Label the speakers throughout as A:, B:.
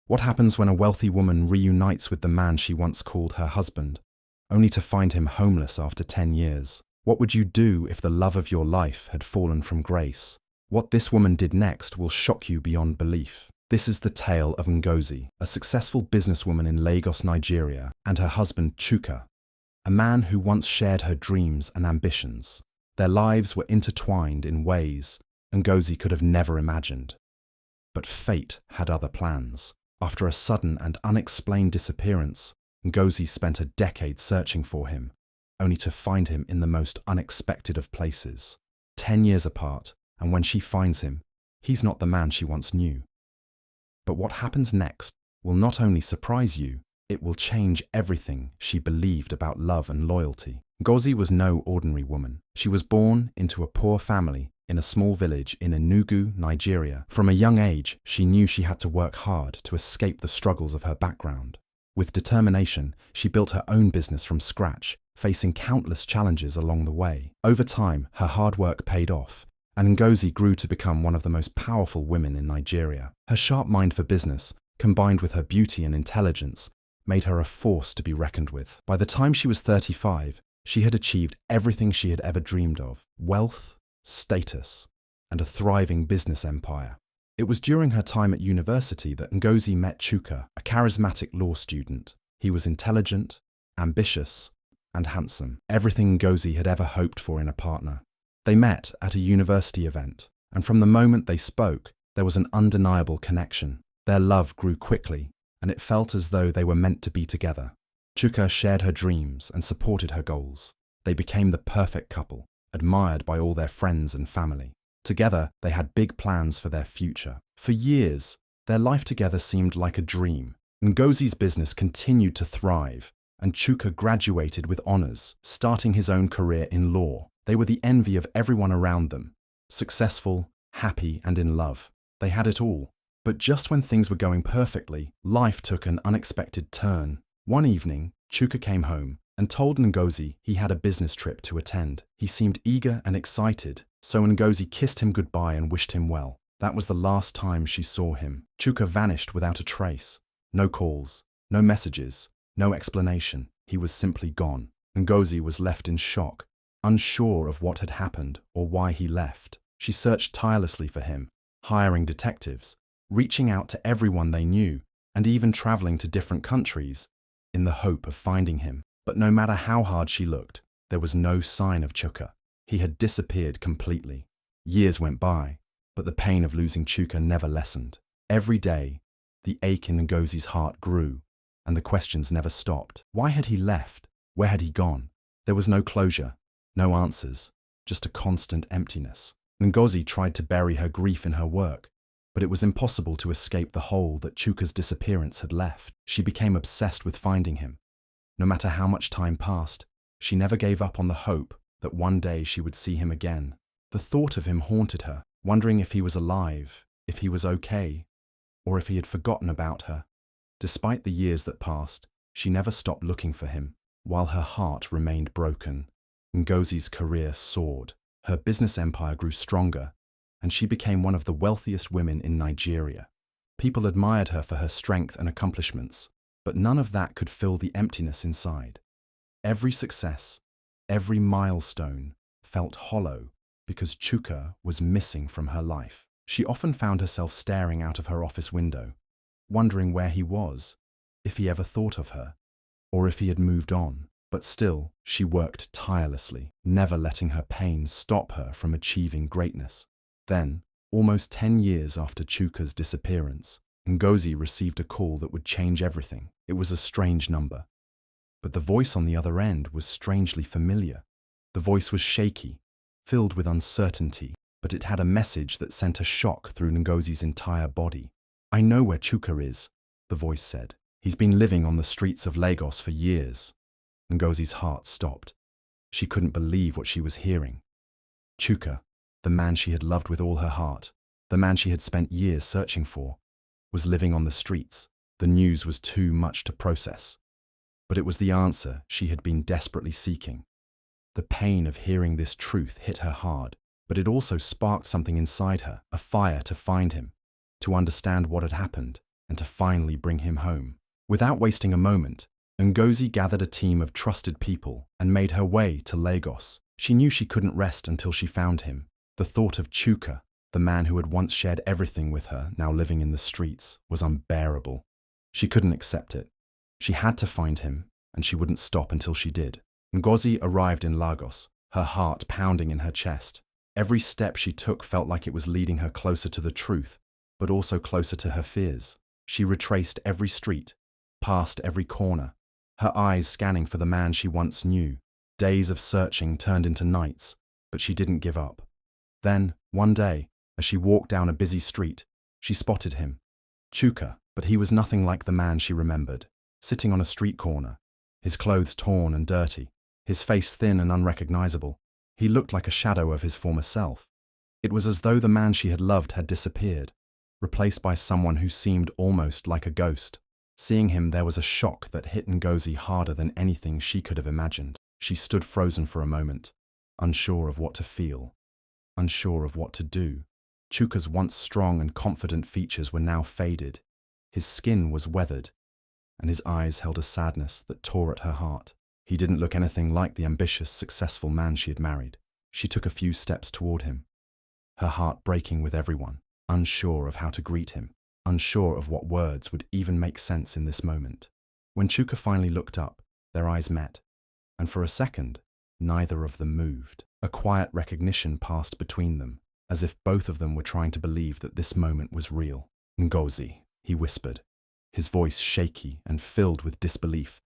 A: What happens when a wealthy woman reunites with the man she once called her husband, only to find him homeless after 10 years? What would you do if the love of your life had fallen from grace? What this woman did next will shock you beyond belief. This is the tale of Ngozi, a successful businesswoman in Lagos, Nigeria, and her husband Chuka, a man who once shared her dreams and ambitions. Their lives were intertwined in ways Ngozi could have never imagined. But fate had other plans. After a sudden and unexplained disappearance, Ngozi spent a decade searching for him, only to find him in the most unexpected of places. 10 years apart, and when she finds him, he's not the man she once knew. But what happens next will not only surprise you, it will change everything she believed about love and loyalty. Ngozi was no ordinary woman. She was born into a poor family in a small village in Enugu, Nigeria. From a young age, she knew she had to work hard to escape the struggles of her background. With determination, she built her own business from scratch, facing countless challenges along the way. Over time, her hard work paid off, and Ngozi grew to become one of the most powerful women in Nigeria. Her sharp mind for business, combined with her beauty and intelligence, made her a force to be reckoned with. By the time she was 35, she had achieved everything she had ever dreamed of: wealth, status, and a thriving business empire. It was during her time at university that Ngozi met Chuka, a charismatic law student. He was intelligent, ambitious, and handsome, everything Ngozi had ever hoped for in a partner. They met at a university event, and from the moment they spoke, there was an undeniable connection. Their love grew quickly, and it felt as though they were meant to be together. Chuka shared her dreams and supported her goals. They became the perfect couple, admired by all their friends and family. Together, they had big plans for their future. For years, their life together seemed like a dream. Ngozi's business continued to thrive, and Chuka graduated with honors, starting his own career in law. They were the envy of everyone around them. Successful, happy, and in love. They had it all. But just when things were going perfectly, life took an unexpected turn. One evening, Chuka came home and told Ngozi he had a business trip to attend. He seemed eager and excited, so Ngozi kissed him goodbye and wished him well. That was the last time she saw him. Chuka vanished without a trace. No calls, no messages, no explanation. He was simply gone. Ngozi was left in shock, unsure of what had happened or why he left. She searched tirelessly for him, hiring detectives, reaching out to everyone they knew, and even traveling to different countries in the hope of finding him. But no matter how hard she looked, there was no sign of Chuka. He had disappeared completely. Years went by, but the pain of losing Chuka never lessened. Every day, the ache in Ngozi's heart grew, and the questions never stopped. Why had he left? Where had he gone? There was no closure, no answers, just a constant emptiness. Ngozi tried to bury her grief in her work, but it was impossible to escape the hole that Chuka's disappearance had left. She became obsessed with finding him. No matter how much time passed, she never gave up on the hope that one day she would see him again. The thought of him haunted her, wondering if he was alive, if he was okay, or if he had forgotten about her. Despite the years that passed, she never stopped looking for him. While her heart remained broken, Ngozi's career soared. Her business empire grew stronger, and she became one of the wealthiest women in Nigeria. People admired her for her strength and accomplishments, but none of that could fill the emptiness inside. Every success, every milestone felt hollow because Chuka was missing from her life. She often found herself staring out of her office window, wondering where he was, if he ever thought of her, or if he had moved on. But still, she worked tirelessly, never letting her pain stop her from achieving greatness. Then, almost 10 years after Chuka's disappearance, Ngozi received a call that would change everything. It was a strange number, but the voice on the other end was strangely familiar. The voice was shaky, filled with uncertainty, but it had a message that sent a shock through Ngozi's entire body. "I know where Chuka is," the voice said. "He's been living on the streets of Lagos for years." Ngozi's heart stopped. She couldn't believe what she was hearing. Chuka, the man she had loved with all her heart, the man she had spent years searching for, was living on the streets. The news was too much to process. But it was the answer she had been desperately seeking. The pain of hearing this truth hit her hard, but it also sparked something inside her, a fire to find him, to understand what had happened, and to finally bring him home. Without wasting a moment, Ngozi gathered a team of trusted people and made her way to Lagos. She knew she couldn't rest until she found him. The thought of Chuka, the man who had once shared everything with her, now living in the streets, was unbearable. She couldn't accept it. She had to find him, and she wouldn't stop until she did. Ngozi arrived in Lagos, her heart pounding in her chest. Every step she took felt like it was leading her closer to the truth, but also closer to her fears. She retraced every street, past every corner, her eyes scanning for the man she once knew. Days of searching turned into nights, but she didn't give up. Then, one day, as she walked down a busy street, she spotted him. Chuka, but he was nothing like the man she remembered. Sitting on a street corner, his clothes torn and dirty, his face thin and unrecognizable, he looked like a shadow of his former self. It was as though the man she had loved had disappeared, replaced by someone who seemed almost like a ghost. Seeing him, there was a shock that hit Ngozi harder than anything she could have imagined. She stood frozen for a moment, unsure of what to feel, unsure of what to do. Chuka's once strong and confident features were now faded. His skin was weathered, and his eyes held a sadness that tore at her heart. He didn't look anything like the ambitious, successful man she had married. She took a few steps toward him, her heart breaking with everyone, unsure of how to greet him, unsure of what words would even make sense in this moment. When Chuka finally looked up, their eyes met, and for a second, neither of them moved. A quiet recognition passed between them, as if both of them were trying to believe that this moment was real. "Ngozi," he whispered, his voice shaky and filled with disbelief,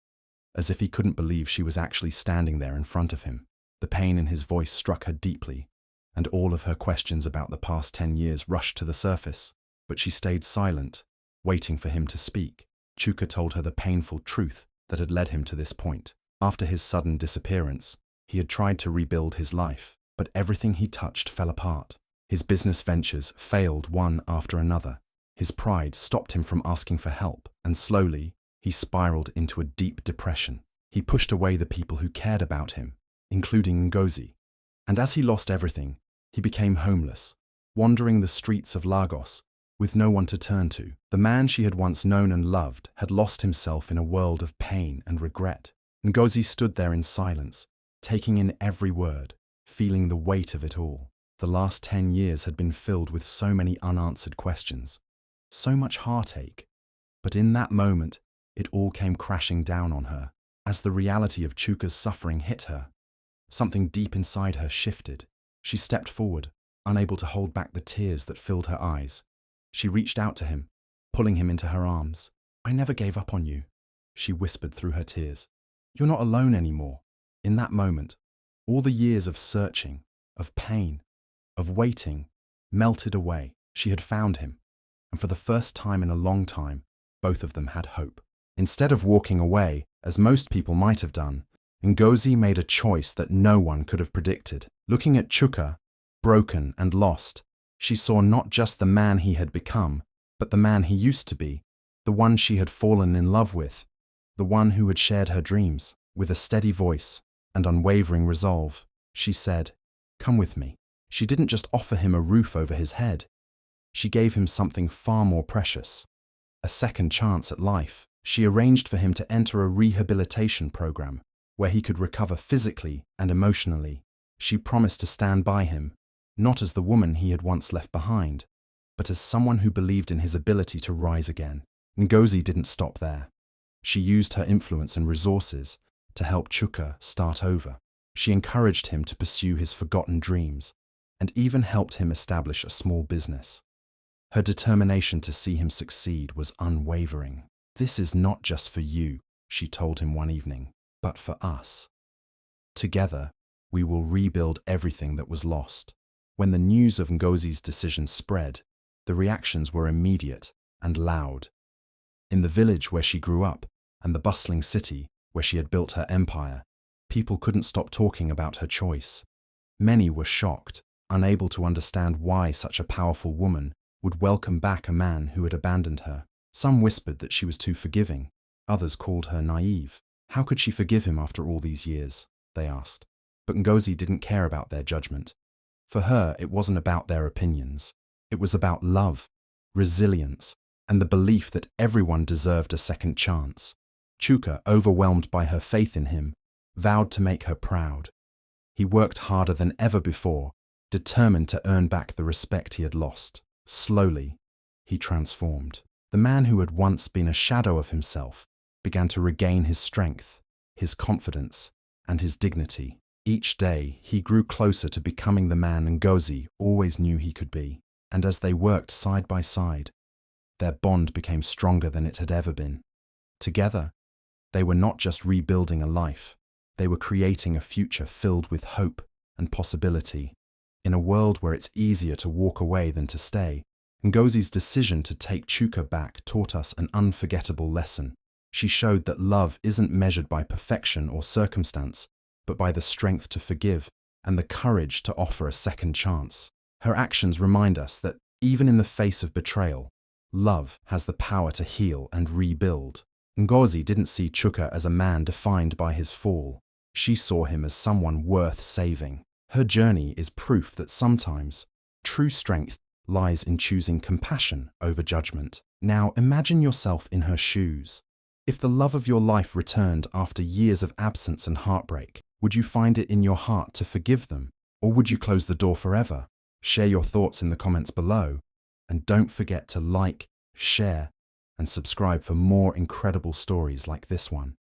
A: as if he couldn't believe she was actually standing there in front of him. The pain in his voice struck her deeply, and all of her questions about the past 10 years rushed to the surface. But she stayed silent, waiting for him to speak. Chuka told her the painful truth that had led him to this point. After his sudden disappearance, he had tried to rebuild his life, but everything he touched fell apart. His business ventures failed one after another. His pride stopped him from asking for help, and slowly, he spiraled into a deep depression. He pushed away the people who cared about him, including Ngozi. And as he lost everything, he became homeless, wandering the streets of Lagos with no one to turn to. The man she had once known and loved had lost himself in a world of pain and regret. Ngozi stood there in silence, taking in every word, feeling the weight of it all. The last 10 years had been filled with so many unanswered questions, so much heartache. But in that moment, it all came crashing down on her. As the reality of Chuka's suffering hit her, something deep inside her shifted. She stepped forward, unable to hold back the tears that filled her eyes. She reached out to him, pulling him into her arms. "I never gave up on you," she whispered through her tears. "You're not alone anymore." In that moment, all the years of searching, of pain, of waiting, melted away. She had found him, and for the first time in a long time, both of them had hope. Instead of walking away, as most people might have done, Ngozi made a choice that no one could have predicted. Looking at Chuka, broken and lost, she saw not just the man he had become, but the man he used to be, the one she had fallen in love with, the one who had shared her dreams. With a steady voice and unwavering resolve, she said, "Come with me." She didn't just offer him a roof over his head. She gave him something far more precious, a second chance at life. She arranged for him to enter a rehabilitation program where he could recover physically and emotionally. She promised to stand by him, not as the woman he had once left behind, but as someone who believed in his ability to rise again. Ngozi didn't stop there. She used her influence and resources to help Chuka start over. She encouraged him to pursue his forgotten dreams and even helped him establish a small business. Her determination to see him succeed was unwavering. "This is not just for you," she told him one evening, "but for us. Together, we will rebuild everything that was lost." When the news of Ngozi's decision spread, the reactions were immediate and loud. In the village where she grew up and the bustling city where she had built her empire, people couldn't stop talking about her choice. Many were shocked, unable to understand why such a powerful woman would welcome back a man who had abandoned her. Some whispered that she was too forgiving. Others called her naive. How could she forgive him after all these years? They asked. But Ngozi didn't care about their judgment. For her, it wasn't about their opinions. It was about love, resilience, and the belief that everyone deserved a second chance. Chuka, overwhelmed by her faith in him, vowed to make her proud. He worked harder than ever before, determined to earn back the respect he had lost. Slowly, he transformed. The man who had once been a shadow of himself began to regain his strength, his confidence, and his dignity. Each day, he grew closer to becoming the man Ngozi always knew he could be. And as they worked side by side, their bond became stronger than it had ever been. Together, they were not just rebuilding a life, they were creating a future filled with hope and possibility. In a world where it's easier to walk away than to stay, Ngozi's decision to take Chuka back taught us an unforgettable lesson. She showed that love isn't measured by perfection or circumstance, but by the strength to forgive and the courage to offer a second chance. Her actions remind us that even in the face of betrayal, love has the power to heal and rebuild. Ngozi didn't see Chuka as a man defined by his fall. She saw him as someone worth saving. Her journey is proof that sometimes true strength lies in choosing compassion over judgment. Now imagine yourself in her shoes. If the love of your life returned after years of absence and heartbreak, would you find it in your heart to forgive them, or would you close the door forever? Share your thoughts in the comments below, and don't forget to like, share, and subscribe for more incredible stories like this one.